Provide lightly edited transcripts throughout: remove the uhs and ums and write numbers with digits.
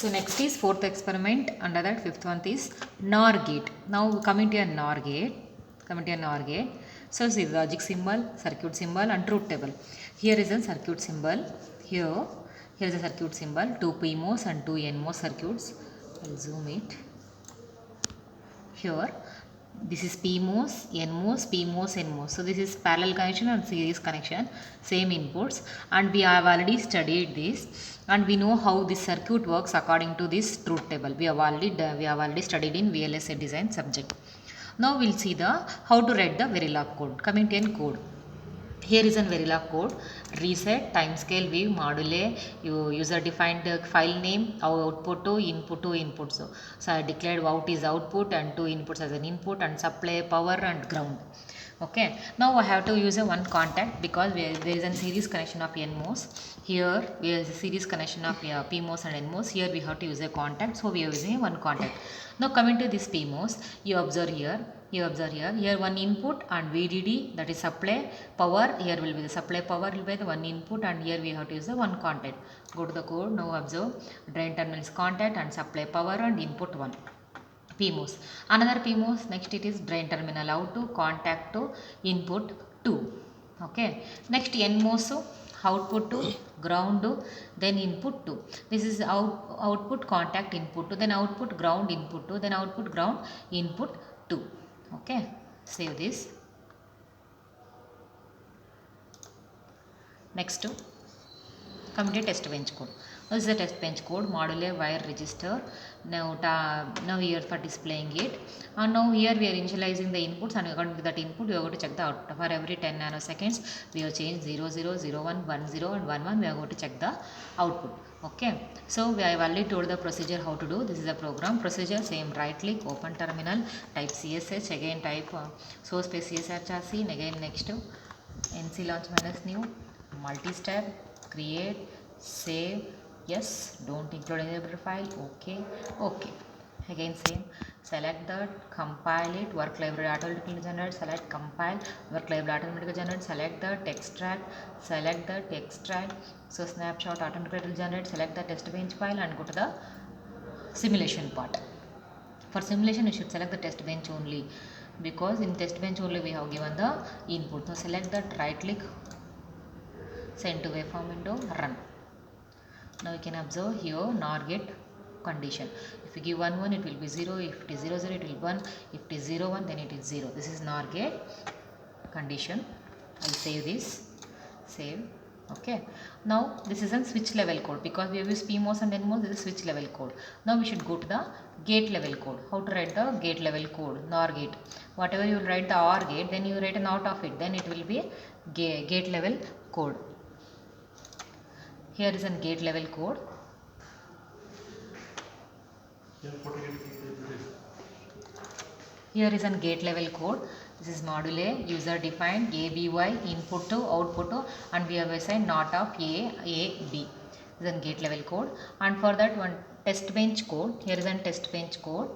So next is fourth experiment. Under that fifth one is NOR gate. Now coming to a NOR gate. So see the logic symbol, circuit symbol and truth table. Here is a circuit symbol. Here is a circuit symbol. 2 PMOS and 2 NMOS circuits. I'll zoom it. Here this is PMOS, NMOS, PMOS, NMOS. So this is parallel connection and series connection, same inputs, and we have already studied this and we know how this circuit works according to this truth table. We have already studied in VLSI design subject. Now we'll see the how to write the Verilog code. Coming to an code. Here is a Verilog code: reset, timescale, view, module, user defined file name, output to input. So I declared out is output and two inputs as an input and supply power and ground. Okay, now I have to use a one contact because there is a series connection of NMOS. Here there is a series connection of PMOS and NMOS. Here we have to use a contact, so we are using one contact. Now coming to this PMOS, you observe here one input and VDD, that is supply power. Here will be the supply power will be the one input, and here we have to use the one contact. Go to the code. Now observe drain terminal is contact and supply power and input 1. PMOS. Another PMOS, next it is drain terminal out to contact to input 2. Okay. Next NMOS, output to ground to then input 2. This is output contact input to, then output ground input to, then output ground input 2. Okay. Save this. Next, come to test bench code. This is the test bench code, module wire register. Now here for displaying it, and now here we are initializing the inputs, and according to that input we are going to check the output. For every 10 nanoseconds we have changed 0 0 0 1 1 0 and 1 1. We are going to check the output. Okay, so we have already told the procedure how to do. This is the program procedure. Same, right click, open terminal, type CSH, again type source space CSH chassis, and again next NC launch minus new, multi-step, create, save, yes, don't include any other file, okay. Again same, select that, compile it, work library automatically generate, select compile, work library automatically generate, select that, extract, so snapshot automatically generate, select the test bench file and go to the simulation part. For simulation you should select the test bench only, because in test bench only we have given the input. Now select that, right click, send to waveform window, run. Now you can observe here NOR gate condition. If you give 1 1 it will be 0, if it is 0 0 it will be 1, if it is 0 1 then it is 0. This is NOR gate condition. I will save this, save. Okay, now this is a switch level code, because we have used PMOS and NMOS. This is switch level code. Now we should go to the gate level code. How to write the gate level code? NOR gate. Whatever you will write the OR gate, then you write an out of it, then it will be gate level code. Here is a gate level code. Here is a gate level code. This is module user defined ABY input to output to, and we have assigned not of A B. This is a gate level code, and for that one test bench code. Here is a test bench code.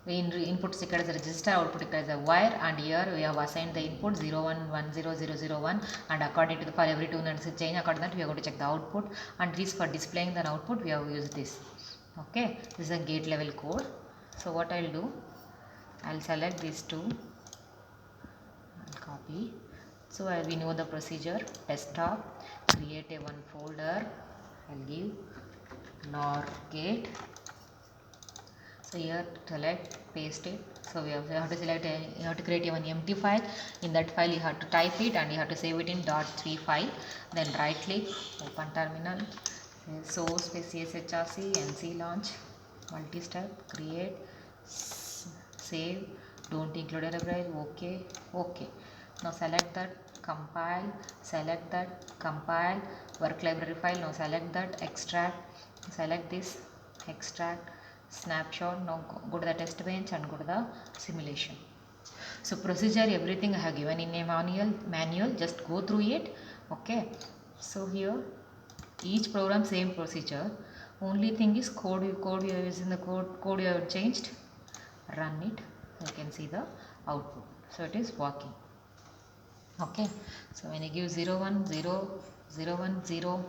Input is a register, output is a wire, and here we have assigned the input 0 1 1 0 0 0 1, and according to the for every 2 minutes change, according to that we are going to check the output, and this for displaying the output we have used this. Okay, this is a gate level code. So what I will do, I will select these two, I'll copy. So we know the procedure. Desktop, create a one folder, I'll give NOR gate. So here select, paste it. So we have to select you have to create one empty file. In that file you have to type it and you have to save it in .3 file. Then right click, open terminal, source space CSHRC, NC launch, multi-step, create, save, don't include a library, okay. Now select that, compile, select that, compile, work library file. Now select that, extract, select this, extract, snapshot. Now go to the test bench and go to the simulation. So procedure everything I have given in a manual, just go through it. Okay, so here each program same procedure, only thing is code you are using the code you have changed. Run it, you can see the output, so it is working. Okay, so when you give 0 1 0 0 1 0,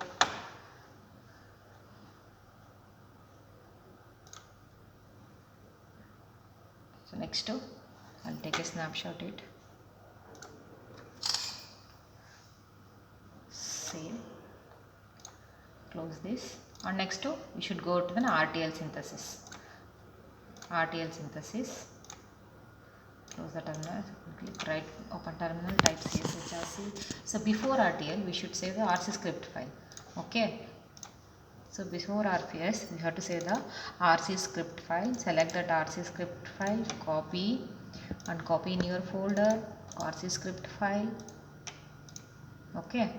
next I'll take a snapshot it, save, close this, and next we should go to the RTL synthesis. Close the terminal, click right, open terminal, type CSHRC. So before RTL we should save the RC script file. Okay, so before RPS we have to save the RC script file. Select that RC script file, copy and copy in your folder RC script file. Okay,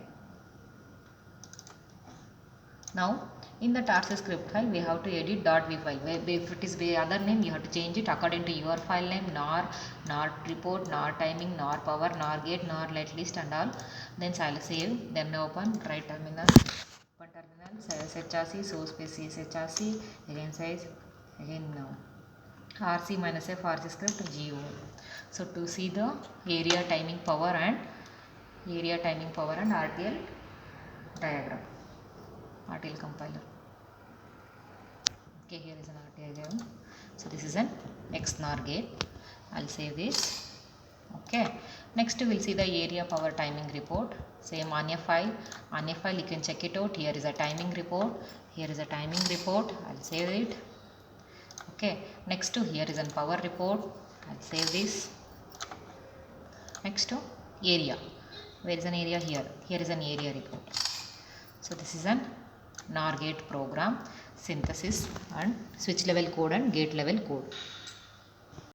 now in the RC script file we have to edit .v file. If it is the other name you have to change it according to your file name, nor report, nor timing, nor power, nor gate, nor let list and all. Then I'll save, then open, right terminal, open terminal, CSHRC, source space CSHRC, again size, again now RC minus F RC script GO. So to see the area timing power and RTL diagram, RTL compiler. Okay, here is an RTL diagram. So this is an XNOR gate. I'll save this. Okay, next we will see the area power timing report. Same on a file you can check it out. Here is a timing report. I'll save it. Okay, next here is a power report. I'll save this. Next area. Where is an area? Here is an area report. So this is an NOR gate program, synthesis and switch level code and gate level code.